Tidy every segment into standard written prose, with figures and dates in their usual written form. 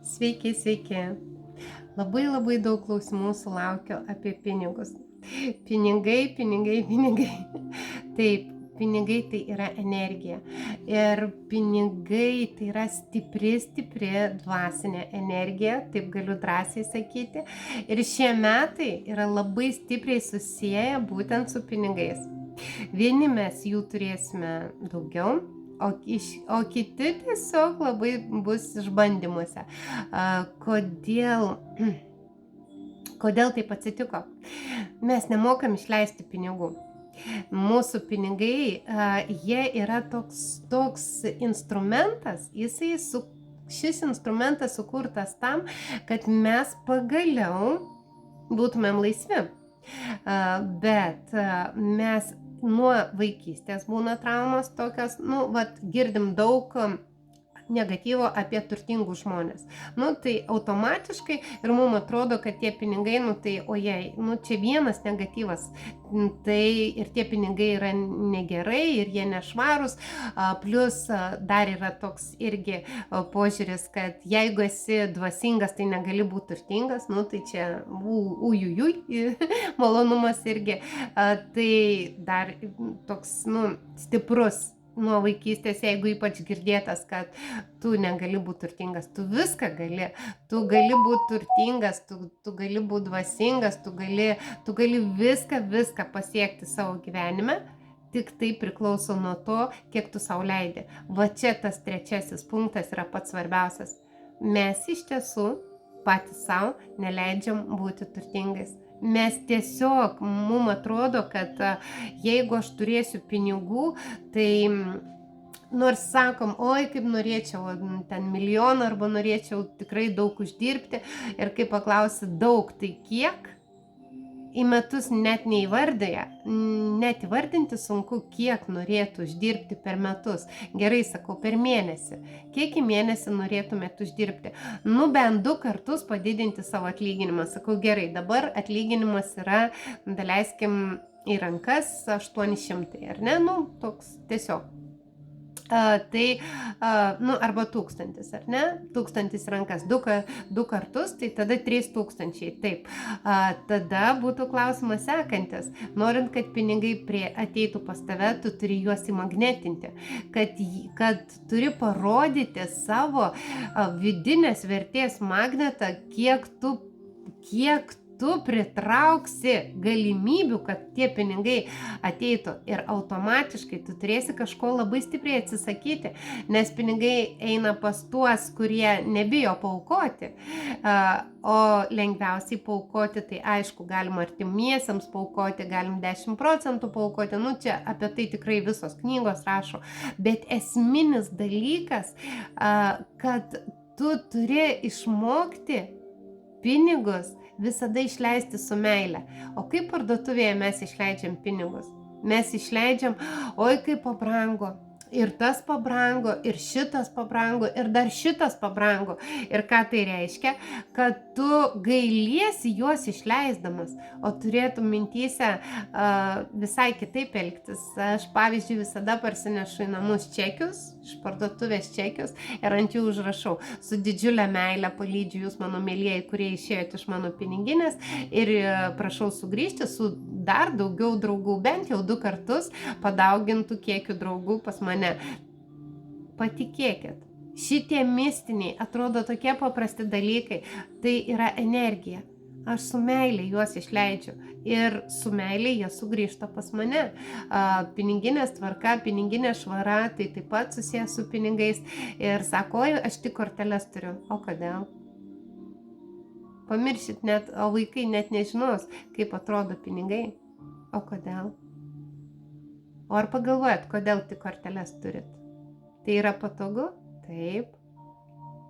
Sveiki, sveiki. Labai daug klausimų sulaukiu apie pinigus. Pinigai, pinigai, pinigai. Taip, pinigai tai yra energija. Ir pinigai tai yra stipri dvasinė energija, taip galiu drąsiai sakyti. Ir šie metai yra labai stipriai susiję būtent su pinigais. Vieni mes jų turėsime daugiau, o kiti tiesiog labai bus išbandymuose. Kodėl, kodėl taip atsitiko? Mes nemokam išleisti pinigų. Mūsų pinigai, jie yra toks instrumentas, šis instrumentas sukurtas tam, kad mes pagaliau būtumėm laisvi. Bet mes nuo vaikystės būna traumos tokios, girdim daug negatyvo apie turtingus žmonės. Tai automatiškai ir mums atrodo, kad tie pinigai, ojei, čia vienas negatyvas. Tai ir tie pinigai yra negerai ir jie nešvarūs. Plus dar yra toks irgi požiūris, kad jeigu esi dvasingas, tai negali būti turtingas. Tai čia malonumas irgi. Tai dar toks, stiprus nuo vaikystės, jeigu ypač girdėtas, kad tu negali būti turtingas, tu viską gali, tu gali būti turtingas, tu gali būti dvasingas, tu gali viską pasiekti savo gyvenime, tik tai priklauso nuo to, kiek tu sau leidi. Va čia tas trečiasis punktas yra pats svarbiausias. Mes iš tiesų patys savo neleidžiam būti turtingais. Mes tiesiog, mums atrodo, kad jeigu aš turėsiu pinigų, tai nors sakom, oi, kaip norėčiau ten milijoną arba norėčiau tikrai daug uždirbti ir kai paklausi daug, tai kiek? Į metus net neįvardėja, net įvardinti sunku, kiek norėtų uždirbti per metus. Gerai, sakau, per mėnesį. Kiek į mėnesį norėtumėt uždirbti? Bent 2 kartus padidinti savo atlyginimą. Sakau, gerai, dabar atlyginimas yra, daleiskim, į rankas 800, ar ne? Toks tiesiog. Arba 1000, ar ne? 1000 rankas 2 kartus, tai tada 3000, taip. Tada būtų klausimas sekantis. Norint, kad pinigai ateitų pas tave, tu turi juos įmagnetinti. Kad turi parodyti savo vidinės vertės magnetą, kiek tu pritrauksi galimybių, kad tie pinigai ateitų ir automatiškai tu turėsi kažko labai stipriai atsisakyti, nes pinigai eina pas tuos, kurie nebijo paaukoti, o lengviausiai paaukoti, tai aišku, galim artimiesiems paaukoti, galim 10% paaukoti, čia apie tai tikrai visos knygos rašo, bet esminis dalykas, kad tu turi išmokti pinigus visada išleisti su meile. O kaip parduotuvėje mes išleidžiam pinigus? Mes išleidžiam, oi kaip pabrango, ir tas pabrango, ir šitas pabrango, ir dar šitas pabrango. Ir ką tai reiškia? Kad tu gailiesi juos išleisdamas, o turėtum mintyse visai kitaip elgtis. Aš, pavyzdžiui, visada parsinešu į namus čekius, iš parduotuvės čekius, ir ant jų užrašau: su didžiulė meile palydžiu jūs, mano mėlieji, kurie išėjote iš mano piniginės, ir prašau sugrįžti su dar daugiau draugų, bent jau 2 kartus padaugintų kiekių draugų pas mane. Patikėkit, šitie mistiniai atrodo tokie paprasti dalykai, tai yra energija. Aš su meilė juos išleidžiu ir su meilė jie sugrįžta pas mane. Piniginės tvarka, piniginė švara, tai taip pat susijęs su pinigais. Ir sako, aš tik korteles turiu. O kodėl? Pamiršit net, o vaikai net nežinos, kaip atrodo pinigai. O kodėl? O ar pagalvojat, kodėl tik korteles turit? Tai yra patogu? Taip.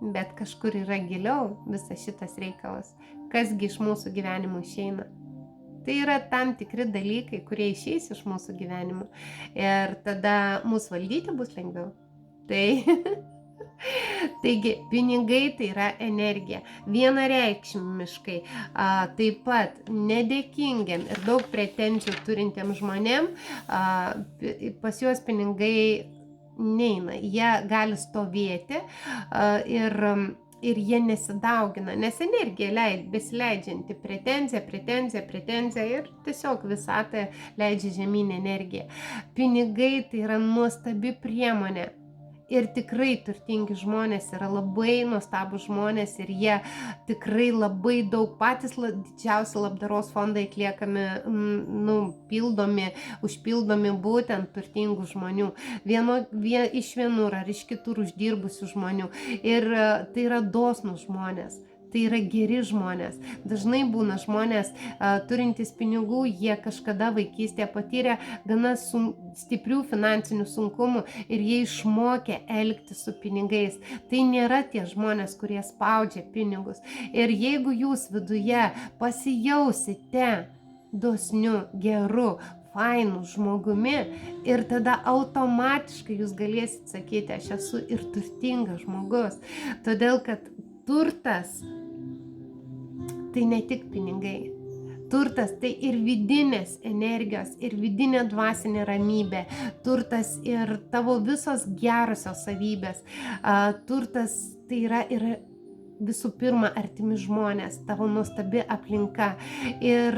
Bet kažkur yra giliau visas šitas reikalas. Kasgi iš mūsų gyvenimų išeina? Tai yra tam tikri dalykai, kurie išeis iš mūsų gyvenimų. Ir tada mūsų valdyti bus lengviau. Taigi, pinigai tai yra energija. Vienareikšmiškai, taip pat nedėkingiam ir daug pretenzijų turintiem žmonėm, pas juos pinigai neina. Jie gali stovėti ir ir jie nesidaugina, nes energija besileidžianti pretenzija ir tiesiog visatą leidžia žemyn energiją. Pinigai tai yra nuostabi priemonė. Ir tikrai turtingi žmonės yra labai nuostabūs žmonės ir jie tikrai labai daug patys didžiausi labdaros fondai atliekami, užpildomi būtent turtingų žmonių. Iš vienur ar iš kitur uždirbusių žmonių. Ir tai yra dosnūs žmonės. Tai yra geri žmonės. Dažnai būna žmonės turintys pinigų, jie kažkada vaikystėje patyrė gana stiprių finansinių sunkumų ir jie išmokė elgtis su pinigais. Tai nėra tie žmonės, kurie spaudžia pinigus. Ir jeigu jūs viduje pasijausite dosniu, geru, fainu žmogumi ir tada automatiškai jūs galėsit sakyti, aš esu ir turtingas žmogus. Todėl, kad turtas tai ne tik pinigai. Turtas tai ir vidinės energijos, ir vidinė dvasinė ramybė. Turtas ir tavo visos gerosios savybės. Turtas tai yra ir visų pirma artimi žmonės, tavo nuostabi aplinka. Ir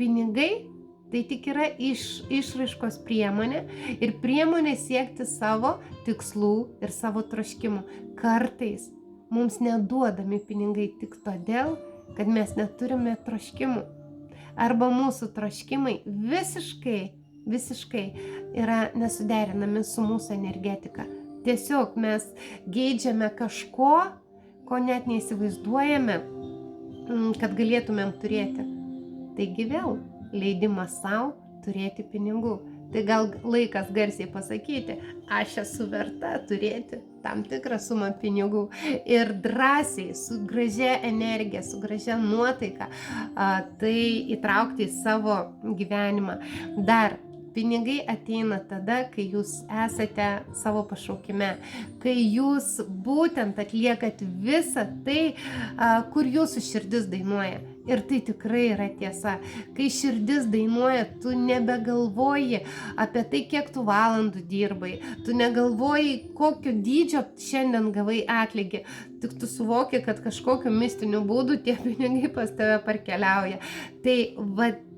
pinigai tai tik yra išraiškos priemonė ir priemonė siekti savo tikslų ir savo troškimų. Kartais mums neduodami pinigai tik todėl, kad mes neturime troškimų. Arba mūsų troškimai visiškai yra nesuderinami su mūsų energetika. Tiesiog mes geidžiame kažko, ko net neįsivaizduojame, kad galėtumėm turėti. Taigi vėl leidimas savo turėti pinigų. Tai gal laikas garsiai pasakyti, aš esu verta turėti tam tikrą sumą pinigų ir drąsiai, su gražia energija, su gražia nuotaika tai įtraukti į savo gyvenimą. Dar pinigai ateina tada, kai jūs esate savo pašaukime, kai jūs būtent atliekat visą tai, kur jūsų širdis dainuoja. Ir tai tikrai yra tiesa. Kai širdis dainuoja, tu nebegalvoji apie tai, kiek tu valandų dirbai. Tu negalvoji, kokio dydžio šiandien gavai atlygį. Tik tu suvoki, kad kažkokiu mistiniu būdu tie pinigai pas tave parkeliauja.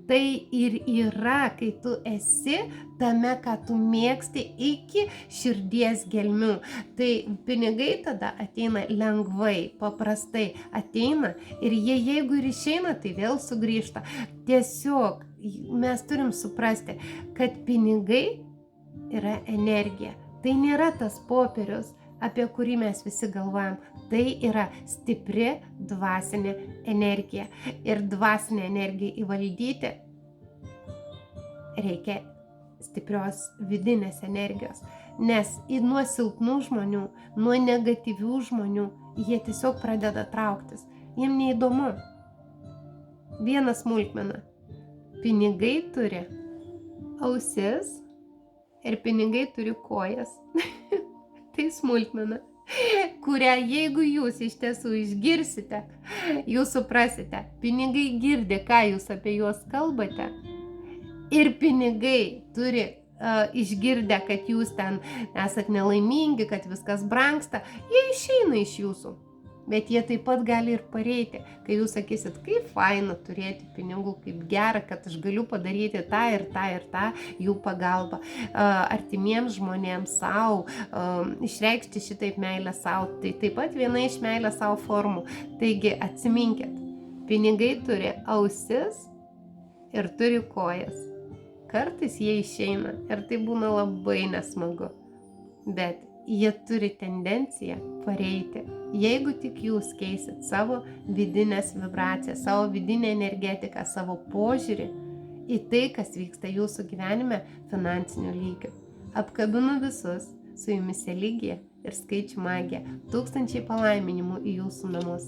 Tai ir yra, kai tu esi tame, ką tu mėgsti iki širdies gelmių. Tai pinigai tada ateina lengvai, paprastai ateina ir jie jeigu ir išeina, tai vėl sugrįžta. Tiesiog mes turim suprasti, kad pinigai yra energija. Tai nėra tas popierius, apie kurį mes visi galvojam. Tai yra stipri dvasinė energija. Ir dvasinę energiją įvaldyti reikia stiprios vidinės energijos. Nes nuo silpnų žmonių, nuo negatyvių žmonių, jie tiesiog pradeda trauktis. Jiem neįdomu. Viena smulkmena. Pinigai turi ausis ir pinigai turi kojas. Tai smulkmena, kurią jeigu jūs iš tiesų išgirsite, jūs suprasite, pinigai girdi, ką jūs apie juos kalbate. Ir pinigai turi išgirdę, kad jūs ten esat nelaimingi, kad viskas brangsta, jie išeina iš jūsų. Bet jie taip pat gali ir pareiti, kai jūs sakysit, kaip faina turėti pinigų, kaip gera, kad aš galiu padaryti tą ir tą jų pagalbą. Artimiems žmonėms savo, išreikšti šitaip meilę savo, tai taip pat viena iš meilės savo formų. Taigi atsiminkit, pinigai turi ausis ir turi kojas. Kartais jie išeina ir tai būna labai nesmagu, bet jie turi tendenciją pareiti. Jeigu tik jūs keisit savo vidinės vibracijas, savo vidinę energetiką, savo požiūrį į tai, kas vyksta jūsų gyvenime finansiniu lygiu. Apkabinu visus, su jumis Eligija ir skaičių magija. 1000 palaiminimų į jūsų namus.